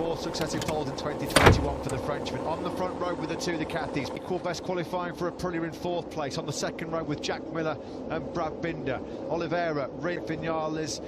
4 successive poles in 2021 for the Frenchman. On the front row with the two Ducatis. Equal best qualifying for Aprilia in 4th place. On the second row with Jack Miller and Brad Binder. Oliveira, Rin Vinales,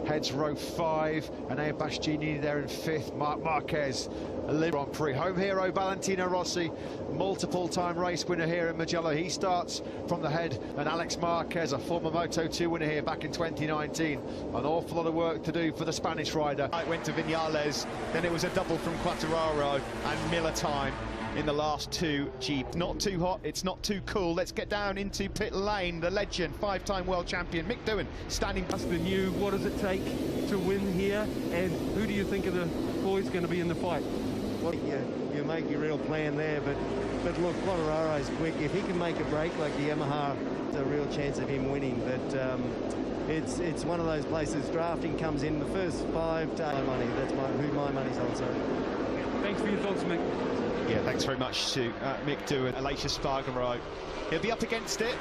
heads row 5. And Bastianini there in 5th. Marc Marquez, a Grand Prix. Home hero Valentino Rossi, multiple-time race winner here in Mugello. He starts from the head. And Alex Marquez, a former Moto2 winner here back in 2019. An awful lot of work to do for the Spanish rider. It went to Vinales, then it was a double from Quartararo and Miller time in the last 2 Jeep. Not too hot, it's not too cool. Let's get down into pit lane. The legend, 5-time world champion Mick Doohan standing. That's the new, what does it take to win here, and who do you think of the boys going to be in the fight? Well, you make your real plan there, but look, Quartararo's quick. If he can make a break like the Yamaha, there's a real chance of him winning. But it's one of those places. Drafting comes in the first 5 to money. That's who my money's on. So thanks for your thoughts, Mick. Yeah, thanks very much to Mick Doohan. Aleix Espargaro, he'll be up against it,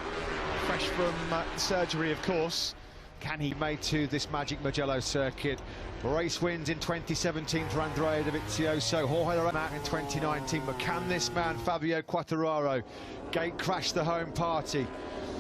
fresh from surgery, of course. Can he made to this magic Mugello circuit? Race wins in 2017 for Andrea Dovizioso, Jorge Lorenzo in 2019. But can this man, Fabio Quartararo, gate crash the home party?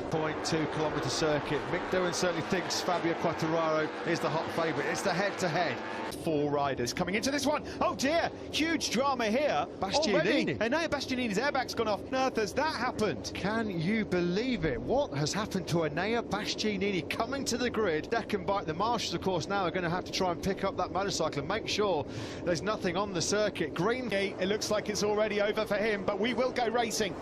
0.2-kilometre circuit. Mick Doohan certainly thinks Fabio Quartararo is the hot favourite. It's the head-to-head. 4 riders coming into this one. Oh dear, huge drama here. Bastianini. And now Bastianini's airbag's gone off. How has that happened? Can you believe it? What has happened to Enea Bastianini coming to the grid? Second bike. The marshals, of course, now are going to have to try and pick up that motorcycle and make sure there's nothing on the circuit. Green. It looks like it's already over for him, but we will go racing.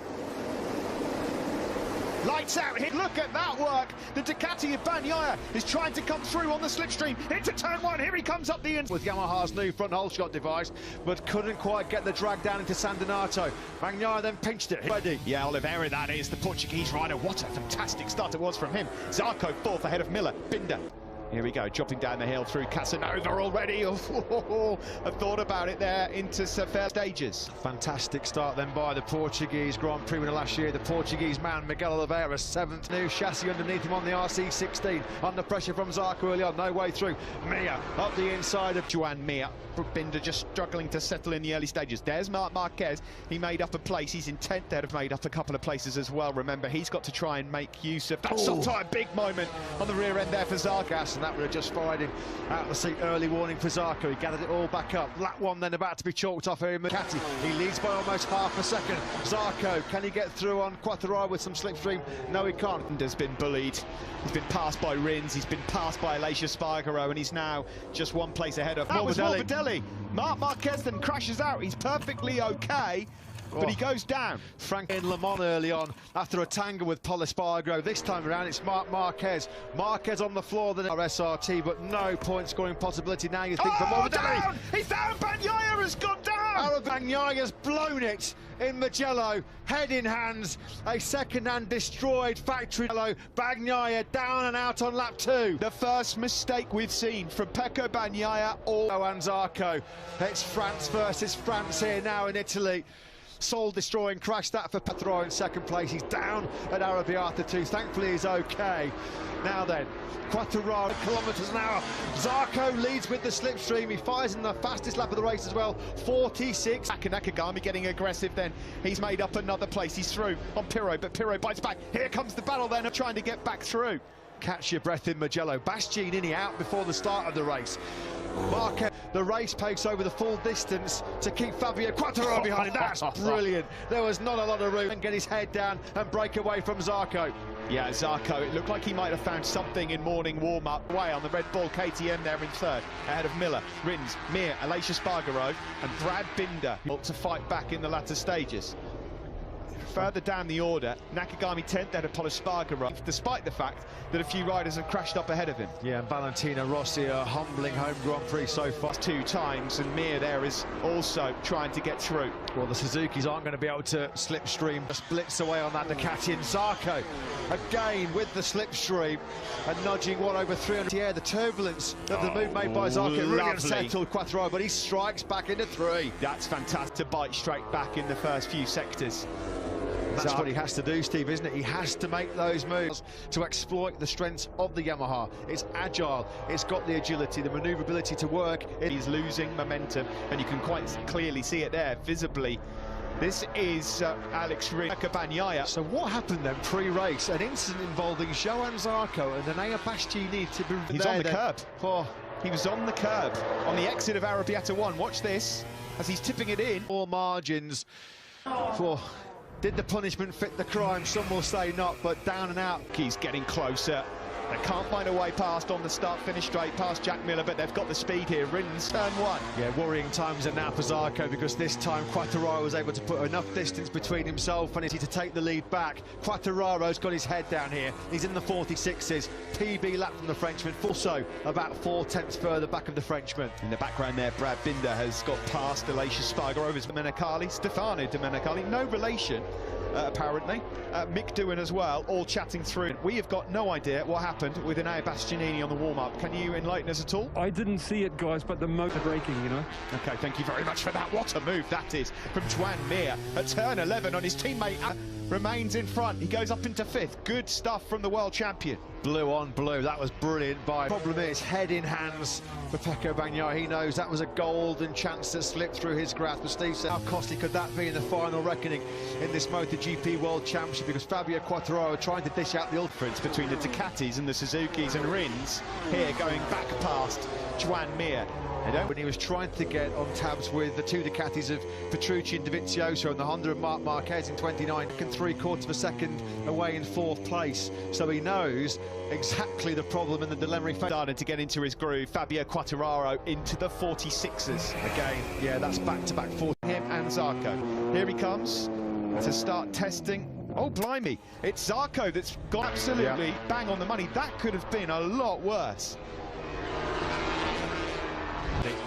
Lights out. Look at that work. The Ducati of Bagnaia is trying to come through on the slipstream into turn 1. Here he comes up the end. With Yamaha's new front hole shot device, but couldn't quite get the drag down into San Donato. Bagnaia then pinched it. Ready. Yeah, Oliveira, that is the Portuguese rider. What a fantastic start it was from him. Zarco 4th ahead of Miller. Binder. Here we go, dropping down the hill through Casanova already. Oh, I've thought about it there into fair stages. Fantastic start then by the Portuguese Grand Prix winner last year. The Portuguese man, Miguel Oliveira, 7th. New chassis underneath him on the RC16. Under pressure from Zarco early on, no way through. Mia up the inside of Joan Mir. Binder just struggling to settle in the early stages. There's Marc Marquez. He made up a place. He's in 10th. They'd have made up a couple of places as well. Remember, he's got to try and make use of that sometime big moment on the rear end there for Zarco. And that would have just fired him out of the seat. Early warning for Zarco. He gathered it all back up. Lap 1 then about to be chalked off here in Ducati. He leads by almost half a second. Zarco, can he get through on Quartararo with some slipstream? No, he can't. Binder's been bullied. He's been passed by Rins. He's been passed by Aleix Espargaro, and he's now just 1 place ahead of Morbidelli. Marc Marquez then crashes out. He's perfectly okay, but he goes down. Frank in Le Mans early on after a tangle with Pol Espargaro. This time around it's Marc Marquez. Marquez on the floor, then SRT, but no point scoring possibility now. You think for Morbidelli. He's down. Bagnaia has gone down. Bagnaia has blown it in Mugello, head in hands. A second-hand destroyed factory. Bagnaia down and out on lap 2. The first mistake we've seen from Pecco Bagnaia or and Zarco. It's France versus France here now in Italy. Soul-destroying crash that for Quartararo in 2nd place. He's down at Arrabbiata 2. Thankfully he's okay. Now then, Quartararo kilometres an hour. Zarco leads with the slipstream. He fires in the fastest lap of the race as well, 46. Nakagami getting aggressive then. He's made up another place. He's through on Pirro, but Pirro bites back. Here comes the battle then of trying to get back through. Catch your breath in Mugello. Bastianini out before the start of the race. Marquez, the race pace over the full distance to keep Fabio Quartararo behind him. That's brilliant. There was not a lot of room and get his head down and break away from Zarco. Yeah, Zarco, it looked like he might have found something in morning warm-up. Away on the Red Bull KTM there in 3rd, ahead of Miller, Rins, Mir, Aleix Espargaro and Brad Binder to fight back in the latter stages. Further down the order, Nakagami 10th ahead of Pol Espargaro, despite the fact that a few riders have crashed up ahead of him. Yeah, and Valentino Rossi, a humbling home Grand Prix so far. 2 times, and Mir there is also trying to get through. Well, the Suzukis aren't going to be able to slipstream. Splits away on that Ducati, and Zarco again with the slipstream and nudging over 300. Yeah, the turbulence of the move made by Zarco really unsettled Quartararo, but he strikes back into 3. That's fantastic to bite straight back in the first few sectors. That's what he has to do, Steve, isn't it? He has to make those moves to exploit the strengths of the Yamaha. It's agile, it's got the agility, the manoeuvrability to work. He's losing momentum, and you can quite clearly see it there, visibly. This is Alex Rins. So what happened then pre-race? An incident involving Johan Zarco and Enea Bastianini to be He's on the curb. He was on the curb on the exit of Arrabbiata 1. Watch this as he's tipping it in. More margins for... Did the punishment fit the crime? Some will say not, but down and out. He's getting closer. They can't find a way past on the start-finish straight past Jack Miller, but they've got the speed here. Rins, turn one. Yeah, worrying times are now for Zarco, because this time Quartararo was able to put enough distance between himself and to take the lead back. Quartararo's got his head down here. He's in the 46s. PB lap from the Frenchman, also about 4/10 further back of the Frenchman. In the background there, Brad Binder has got past Alicia Spargarova's Domenicali. Stefano Domenicali, no relation. Apparently. Mick Doohan as well, all chatting through. We have got no idea what happened with Enea Bastianini on the warm-up. Can you enlighten us at all? I didn't see it, guys, but the motor braking, you know. Okay, thank you very much for that. What a move that is from Joan Mir at turn 11 on his teammate. Remains in front. He goes up into 5th. Good stuff from the world champion. Blue on blue. That was brilliant. Problem is, head in hands for Pecco Bagnaia. He knows that was a golden chance that slipped through his grasp. But Steve said, how costly could that be in the final reckoning in this MotoGP World Championship? Because Fabio Quartararo trying to dish out the difference between the Ducatis and the Suzukis, and Rins here going back past Joan Mir. When he was trying to get on tabs with the two Ducatis of Petrucci and Dovizioso and the Honda of Marc Marquez in 29 and 3/4 of a second away in 4th place. So he knows exactly the problem in the dilemma. He started to get into his groove. Fabio Quartararo into the 46s. Again, yeah, that's back-to-back 40. Him and Zarco. Here he comes to start testing. Oh, blimey. It's Zarco that's got absolutely bang on the money. That could have been a lot worse.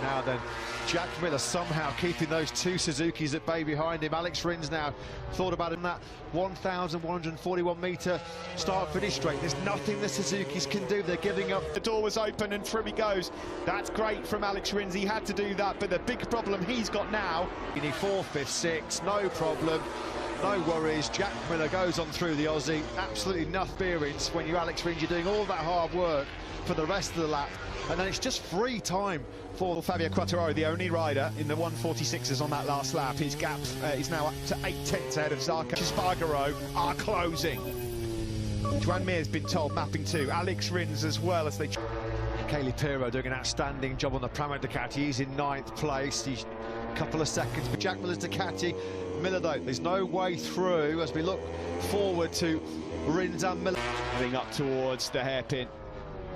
Now then, Jack Miller somehow keeping those two Suzukis at bay behind him. Alex Rins now thought about him that 1,141-metre start-finish straight. There's nothing the Suzukis can do. They're giving up. The door was open and through he goes. That's great from Alex Rins. He had to do that, but the big problem he's got now... You need 4th, 5th, 6th, no problem. No worries. Jack Miller goes on through the Aussie. Absolutely no fearings when you're Alex Rins. You're doing all that hard work for the rest of the lap, and then it's just free time for Fabio Quartararo, the only rider in the 146s on that last lap. His gap is now up to 8/10 ahead of Zarco. Spargaro are closing. Joan Mir has been told mapping 2. Alex Rins as well as they... Kelly Pirro doing an outstanding job on the Pramac Ducati. He's in 9th place. He's a couple of seconds for Jack Miller's Ducati. Miller, though, there's no way through as we look forward to Rins and Miller. Heading up towards the hairpin.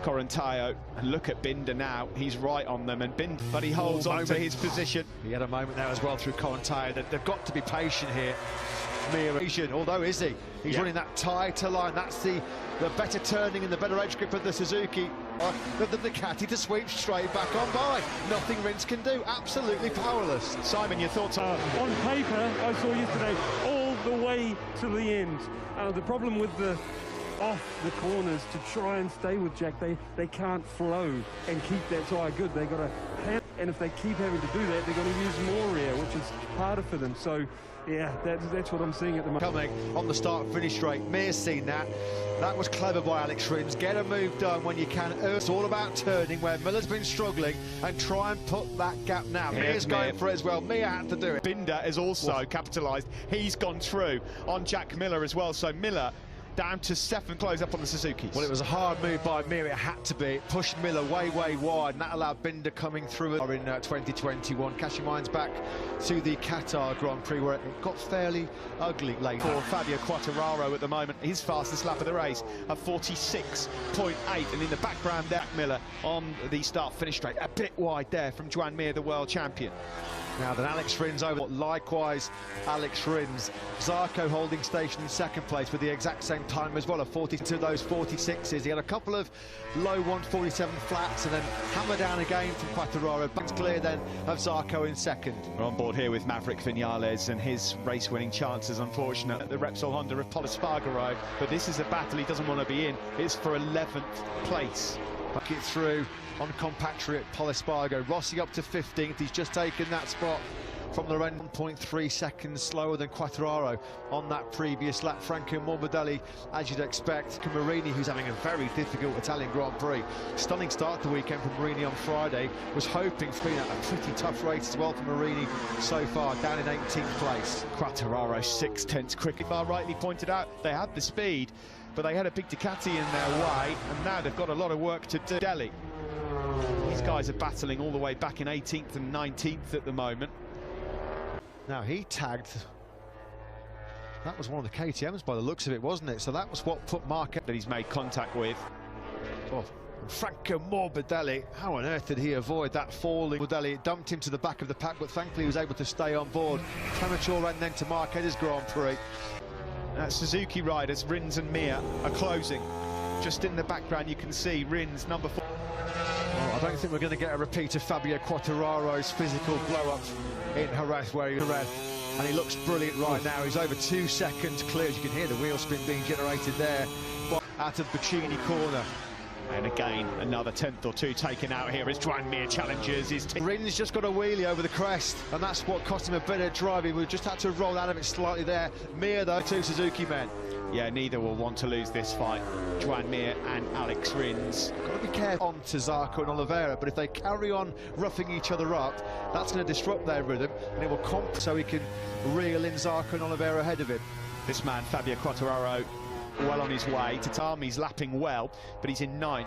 Correntaio, and look at Binder now. He's right on them, and Binder, but he holds on to his position. He had a moment there as well through Correntaio. They've got to be patient here. Although is he? He's running that tighter line. That's the better turning and the better edge grip of the Suzuki. The Ducati to sweep straight back on by. Nothing Rins can do. Absolutely powerless. Simon, your thoughts on paper? I saw yesterday all the way to the end. The problem with the off the corners to try and stay with Jack, they can't flow and keep that tyre good. They got to, and if they keep having to do that, they're going to use more rear, which is harder for them. So yeah, that's what I'm seeing at the moment. Coming on the start-finish straight, Mir's seen that. That was clever by Alex Rins. Get a move done when you can. It's all about turning where Miller's been struggling and try and put that gap now. Mir's going for it as well. Mir had to do it. Binder is also capitalised. He's gone through on Jack Miller as well. So Miller down to 7th, close up on the Suzukis. Well, it was a hard move by Mir. It had to be. It pushed Miller way wide, and that allowed Binder coming through in 2021. Cashing minds back to the Qatar Grand Prix, where it got fairly ugly late. For Fabio Quartararo at the moment, his fastest lap of the race at 46.8, and in the background there, Miller on the start-finish straight, a bit wide there from Joan Mir, the world champion. Now then, Alex Rins over. Likewise, Alex Rins. Zarco holding station in 2nd place with the exact same time as well, of 40 to those 46s. He had a couple of low 147 flats and then hammer down again from Quartararo. It's clear then of Zarco in 2nd. We're on board here with Maverick Vinales and his race-winning chances, unfortunate. The Repsol Honda of Pol Espargaro, but this is a battle he doesn't want to be in. It's for 11th place. Get through on compactory at Pol Espargaro. Rossi up to 15th. He's just taken that spot from the end, 1.3 seconds slower than Quartararo on that previous lap. Franco Morbidelli, as you'd expect. Marini, who's having a very difficult Italian Grand Prix. Stunning start to the weekend from Marini on Friday. Was hoping for a pretty tough race as well for Marini so far, down in 18th place. Quartararo 6/10 quicker. Bar rightly pointed out, they had the speed, but they had a big Ducati in their way, and now they've got a lot of work to do. Delhi. These guys are battling all the way back in 18th and 19th at the moment. Now he tagged, that was one of the KTMs by the looks of it, wasn't it? So that was what put Mark that he's made contact with. Oh, Franco Morbidelli, how on earth did he avoid that falling? Morbidelli, it dumped him to the back of the pack, but thankfully he was able to stay on board. Premature end then to Marquez's Grand Prix. Suzuki riders, Rins and Mir, are closing. Just in the background you can see Rins, number 4. Oh, I don't think we're going to get a repeat of Fabio Quartararo's physical blow-up in Jerez, where and he looks brilliant right now. He's over 2 seconds clear. As you can hear the wheel spin being generated there out of Buccini corner. And again, another 10th or 2 taken out here as Juan Mir challenges his team. Rins just got a wheelie over the crest, and that's what cost him a bit of driving. We just had to roll out of it slightly there. Mir, though, 2 Suzuki men. Yeah, neither will want to lose this fight. Juan Mir and Alex Rins. Got to be careful on to Zarco and Oliveira, but if they carry on roughing each other up, that's going to disrupt their rhythm, and it will comp so he can reel in Zarco and Oliveira ahead of him. This man, Fabio Quartararo, well on his way to He's lapping well, but he's in 9th.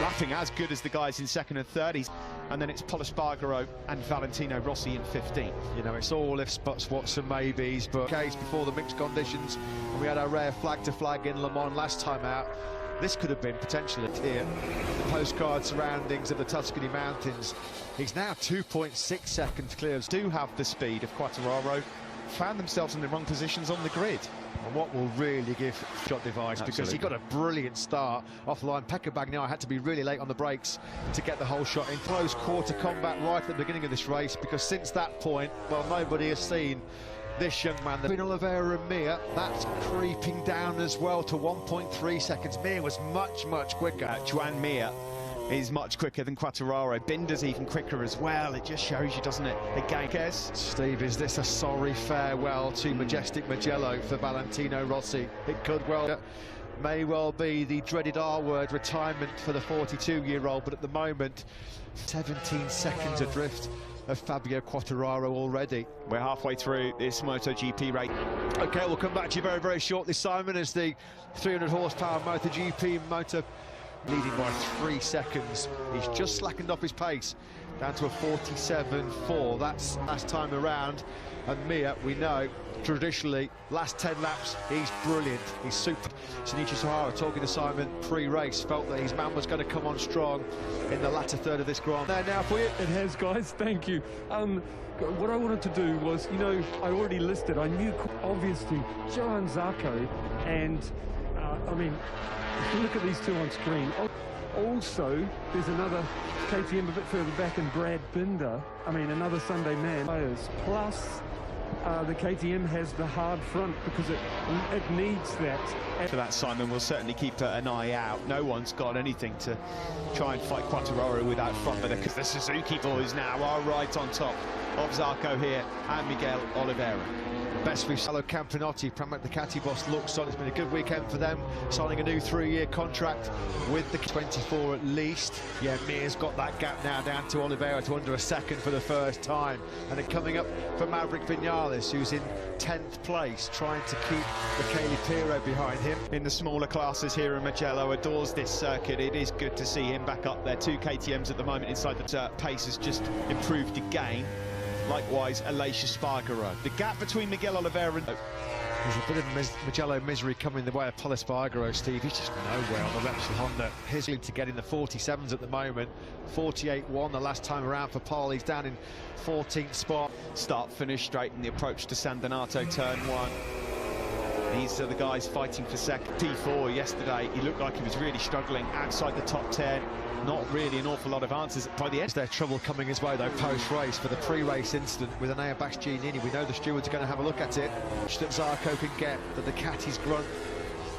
Lapping as good as the guys in 2nd and 3rd. And then it's Pol Espargaro and Valentino Rossi in 15th. You know, it's all ifs, buts, whats and maybes, but case before the mixed conditions, and we had our rare flag-to-flag in Le Mans last time out. This could have been potentially here. The postcard surroundings of the Tuscany Mountains. He's now 2.6 seconds clear. Do have the speed of Quartararo. Found themselves in the wrong positions on the grid. And what will really give shot device, because he got a brilliant start off the line. Pecco Bagnaia had to be really late on the brakes to get the whole shot in. Close quarter combat right at the beginning of this race, because since that point, well, nobody has seen this young man. Between Oliveira and Mir, that's creeping down as well to 1.3 seconds. Mir was much quicker. Juan Mir is much quicker than Quartararo. Binder's even quicker as well. It just shows you, doesn't it? Again, Kes. Steve, is this a sorry farewell to Majestic Mugello for Valentino Rossi? It could well, may well be the dreaded R word, retirement for the 42-year-old, but at the moment, 17 seconds adrift of Fabio Quartararo already. We're halfway through this MotoGP race. Okay, we'll come back to you very shortly, Simon, as the 300 horsepower MotoGP motor leading by 3 seconds. He's just slackened off his pace down to a 47.4. That's last time around. And Mir, we know, traditionally, last 10 laps, he's brilliant. He's super. Shinichi Sahara, talking to Simon pre-race, felt that his man was going to come on strong in the latter third of this Grand. There now for you. It has, guys. Thank you. What I wanted to do was, you know, I already listed. I knew, obviously, Johann Zarco, and I mean, if you look at these 2 on screen. Also, there's another KTM a bit further back, and Brad Binder. I mean, another Sunday man. Plus, the KTM has the hard front because it needs that. For that, Simon, we'll certainly keep an eye out. No one's got anything to try and fight Quartararo without front, because the Suzuki boys now are right on top of Zarco here and Miguel Oliveira. Best with Salo Campinotti, Pramac Ducati boss, looks on. It's been a good weekend for them, signing a new 3-year contract with the 24 at least. Yeah, Mir's got that gap now down to Oliveira to under a second for the first time. And then coming up for Maverick Vinales, who's in 10th place, trying to keep Michele Pirro behind him. In the smaller classes here, and Mugello adores this circuit. It is good to see him back up there. 2 KTMs at the moment inside the pace has just improved again. Likewise, Aleix Espargaro. The gap between Miguel Oliveira and... There's a bit of Mugello misery coming the way of Pol Espargaro, Steve. He's just nowhere on the Repsol Honda. He's lead to get in the 47s at the moment. 48.1 the last time around for Pol. He's down in 14th spot. Start, finish straight in the approach to San Donato, turn 1. These are the guys fighting for second. P4 yesterday, he looked like he was really struggling outside the top 10. Not really an awful lot of answers by the end. There's trouble coming his way, though, post-race for the pre-race incident with Enea Bastianini. We know the stewards are going to have a look at it. That Zarco can get the Ducati's grunt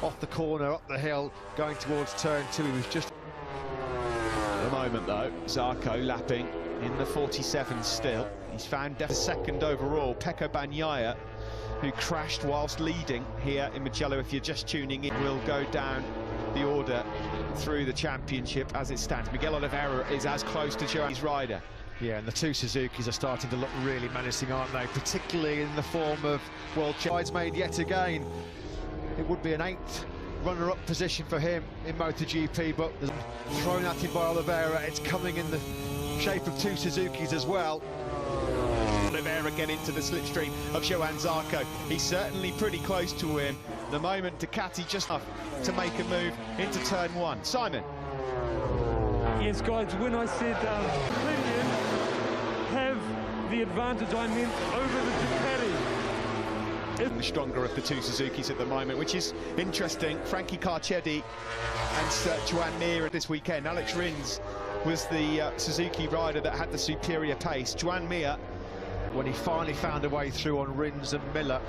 off the corner, up the hill, going towards turn 2. He was just... At the moment, though, Zarco lapping in the 47 still. He's found second overall, Pecco Bagnaia, who crashed whilst leading here in Mugello. If you're just tuning in, will go down the order through the championship as it stands. Miguel Oliveira is as close to Joan's rider. Yeah, and the two Suzukis are starting to look really menacing, aren't they? Particularly in the form of world champions made yet again. It would be an 8th runner-up position for him in MotoGP, but thrown at him by Oliveira. It's coming in the shape of two Suzukis as well. Oliveira get into the slipstream of Joan Zarco. He's certainly pretty close to him. The moment Ducati just enough to make a move into turn 1. Simon. Yes, guys, when I said Podium have the advantage, I meant over the Ducati. The stronger of the two Suzukis at the moment, which is interesting. Frankie Carcetti and Joan Mir this weekend. Alex Rins was the Suzuki rider that had the superior pace. Joan Mir, when he finally found a way through on Rins and Miller,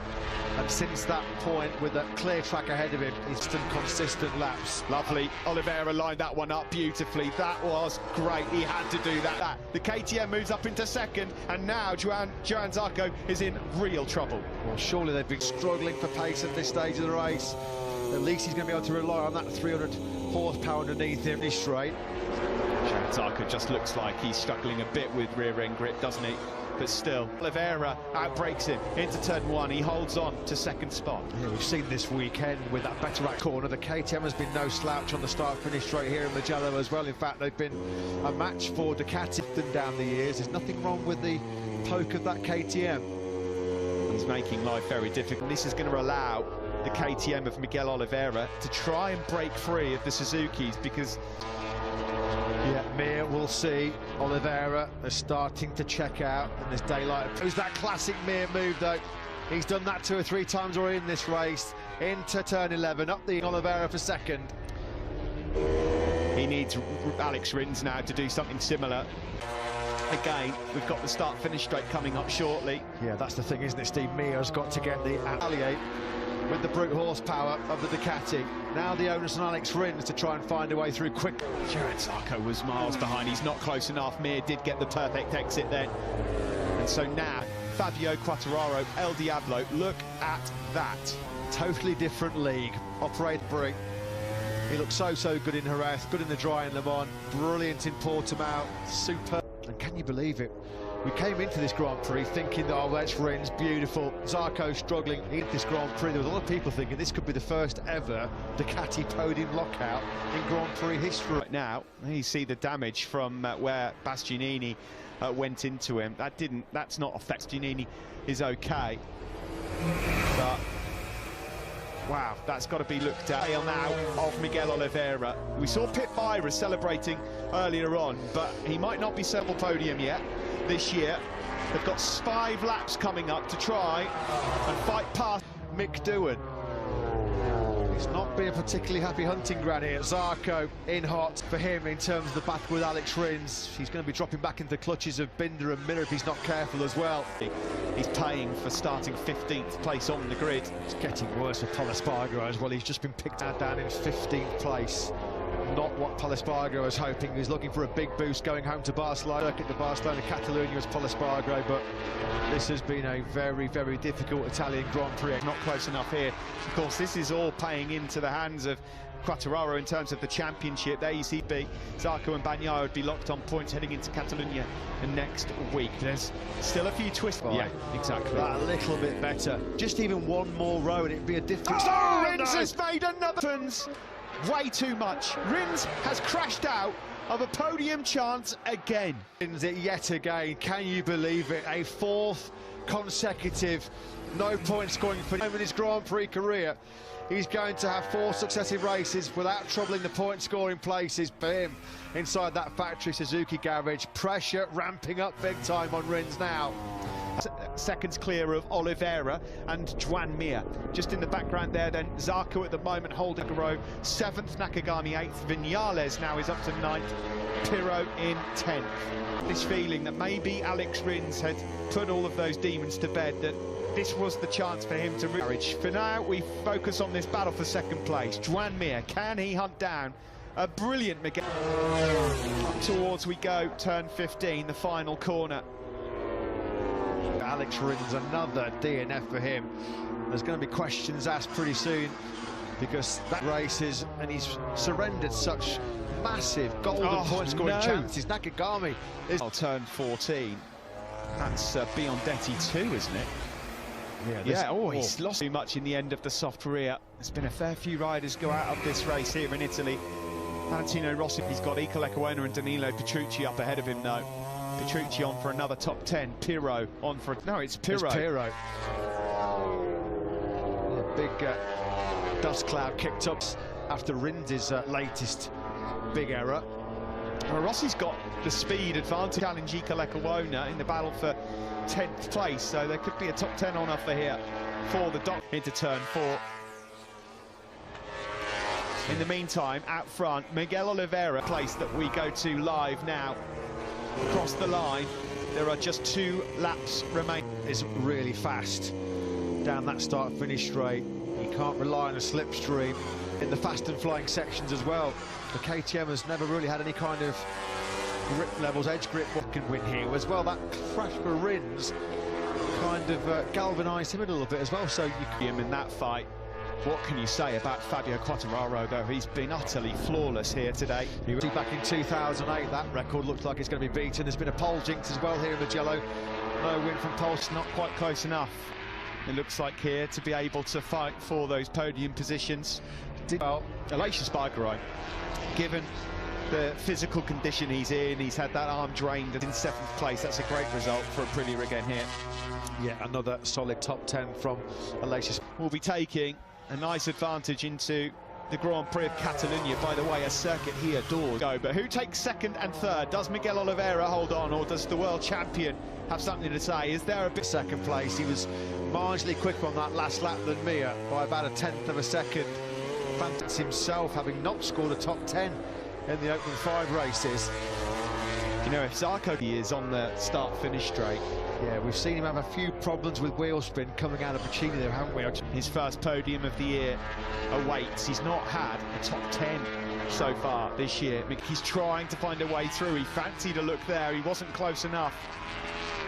and since that point, with a clear track ahead of him, he's done consistent laps. Lovely. Oliveira lined that one up beautifully. That was great. He had to do that. The KTM moves up into second, and now Joan Zarco is in real trouble. Well, surely they've been struggling for pace at this stage of the race. At least he's going to be able to rely on that 300 horsepower underneath him this straight. Joan Zarco just looks like he's struggling a bit with rear end grip, doesn't he? But still, Oliveira outbreaks him into turn 1. He holds on to second spot. Yeah, we've seen this weekend with that better right corner. The KTM has been no slouch on the start-finish straight here in Mugello as well. In fact, they've been a match for Ducati down the years. There's nothing wrong with the poke of that KTM. He's making life very difficult. This is going to allow the KTM of Miguel Oliveira to try and break free of the Suzukis, because yeah, Mir will see Oliveira are starting to check out, and there's daylight. It was that classic Mir move, though. He's done that 2 or 3 times already in this race. Into turn 11, up the Oliveira for second. He needs Alex Rins now to do something similar. Again, we've got the start-finish straight coming up shortly. Yeah, that's the thing, isn't it, Steve? Mir's got to get the Italia with the brute horsepower of the Ducati. Now the onus on Alex Rins to try and find a way through quick. Joan Zarco was miles behind. He's not close enough. Mir did get the perfect exit then. And so now, Fabio Quartararo, El Diablo, look at that. Totally different league. Operate brake. He looks so good in Jerez, good in the dry in Le Mans, brilliant in Portimao, super. And can you believe it? We came into this Grand Prix thinking that, oh, that's Rins, beautiful. Zarco struggling in this Grand Prix. There was a lot of people thinking this could be the first ever Ducati podium lockout in Grand Prix history. Right now, you see the damage from where Bastianini went into him. That's not affect. Bastianini is okay. But wow, that's got to be looked at. Now of Miguel Oliveira. We saw Pit Byra celebrating earlier on, but he might not be several podium yet this year. They've got 5 laps coming up to try and fight past Mick Doohan. It's not been a particularly happy hunting ground here. Zarco in hot for him in terms of the battle with Alex Rins. He's going to be dropping back into the clutches of Binder and Miller if he's not careful as well. He's paying for starting 15th place on the grid. It's getting worse for Pol Espargaro as well. He's just been picked out down in 15th place. Not what Pol Espargaro was hoping. He's looking for a big boost going home to Barcelona. Look at the Barcelona, Catalonia as Pol Espargaro, but this has been a very difficult Italian Grand Prix. Not close enough here. Of course, this is all paying into the hands of Quartararo in terms of the championship. There you see Zarco and Bagnaia would be locked on points heading into Catalonia next week. There's still a few twists. Yeah, exactly. That a little bit better. Just even one more row and it'd be a different... Oh, Rins has made another... Way too much. Rins has crashed out of a podium chance again. Wins it yet again. Can you believe it? A 4th consecutive no point scoring for him in his Grand Prix career. He's going to have 4 successive races without troubling the point scoring places for him inside that factory Suzuki garage. Pressure ramping up big time on Rins now. Seconds clear of Oliveira and Joan Mir. Just in the background there then, Zarco at the moment holding a row. 7th, Nakagami 8th, Vinales now is up to 9th, Pirro in 10th. This feeling that maybe Alex Rins had put all of those demons to bed, that this was the chance for him to reach. For now, we focus on this battle for second place. Joan Mir, can he hunt down A brilliant Miguel. Up towards we go, turn 15, the final corner. Alex Rins, another DNF for him. There's going to be questions asked pretty soon because that races and he's surrendered such massive golden point scoring chances. Nakagami is turn 14. That's Biondetti too, isn't it? He's lost too much in the end of the soft rear. There's been a fair few riders go out of this race here in Italy. Valentino Rossi, he's got Ika Lecuona and Danilo Petrucci up ahead of him though. Petrucci on for another top 10. Pirro on for... No, it's Pirro. It's Pirro. A big dust cloud kicked up after Rins' latest big error. Well, Rossi's got the speed advantage. Challenge Ika Lecuona in the battle for 10th place, so there could be a top 10 on offer here for the doc into turn 4. In the meantime, out front, Miguel Oliveira, place that we go to live now. Across the line, there are just 2 laps remaining. Is really fast down that start-finish straight. You can't rely on a slipstream in the fast and flying sections as well. The KTM has never really had any kind of grip levels, edge grip. What can win here as well? That crash for Rins kind of galvanised him a little bit as well. So you see him in that fight. What can you say about Fabio Quartararo, though? He's been utterly flawless here today. You see back in 2008, that record looks like it's going to be beaten. There's been a pole jinx as well here in Mugello. No win from pole. Not quite close enough. It looks like here to be able to fight for those podium positions. Well, Aleix Espargaro, given the physical condition he's in, he's had that arm drained in 7th place. That's a great result for Aprilia again here. Yeah, another solid top 10 from Aleix. We'll be taking a nice advantage into the Grand Prix of Catalonia. By the way, a circuit he adores. But who takes 2nd and 3rd? Does Miguel Oliveira hold on, or does the world champion have something to say? Is there a bit... 2nd place, he was marginally quicker on that last lap than Mir by about a 1/10 of a second. Fantas himself having not scored a top 10 in the opening 5 races. You know, if Zarco is on the start-finish straight. Yeah, we've seen him have a few problems with wheel spin coming out of Puccini there, haven't we? His first podium of the year awaits. He's not had a top 10 so far this year. He's trying to find a way through. He fancied a look there. He wasn't close enough.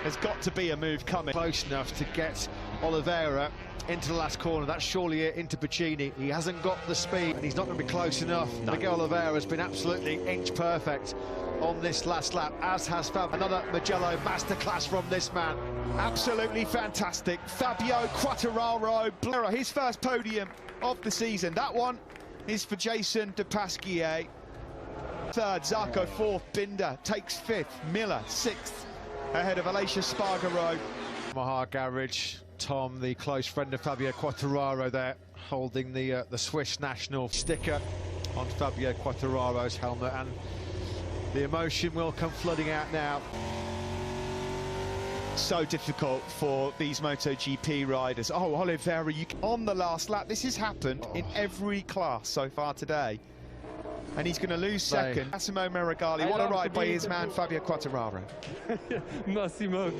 There's got to be a move coming. Close enough to get Oliveira into the last corner. That's surely it into Puccini. He hasn't got the speed and he's not going to be close enough. No. Miguel Oliveira has been absolutely inch perfect on this last lap, as has Fab. Another Mugello masterclass from this man. Absolutely fantastic. Fabio Quartararo, his first podium of the season. That one is for Jason de Pasquier. 3rd, Zarco 4th, Binder takes 5th, Miller 6th, ahead of Aleix Espargaro. Yamaha Garage, Tom, the close friend of Fabio Quartararo there, holding the Swiss national sticker on Fabio Quartararo's helmet, and the emotion will come flooding out now. So difficult for these MotoGP riders. Oh, Oliveira, on the last lap. This has happened in every class so far today. And he's going to lose 2nd. Massimo Meregali, what a ride by his man Fabio Quartararo. Massimo,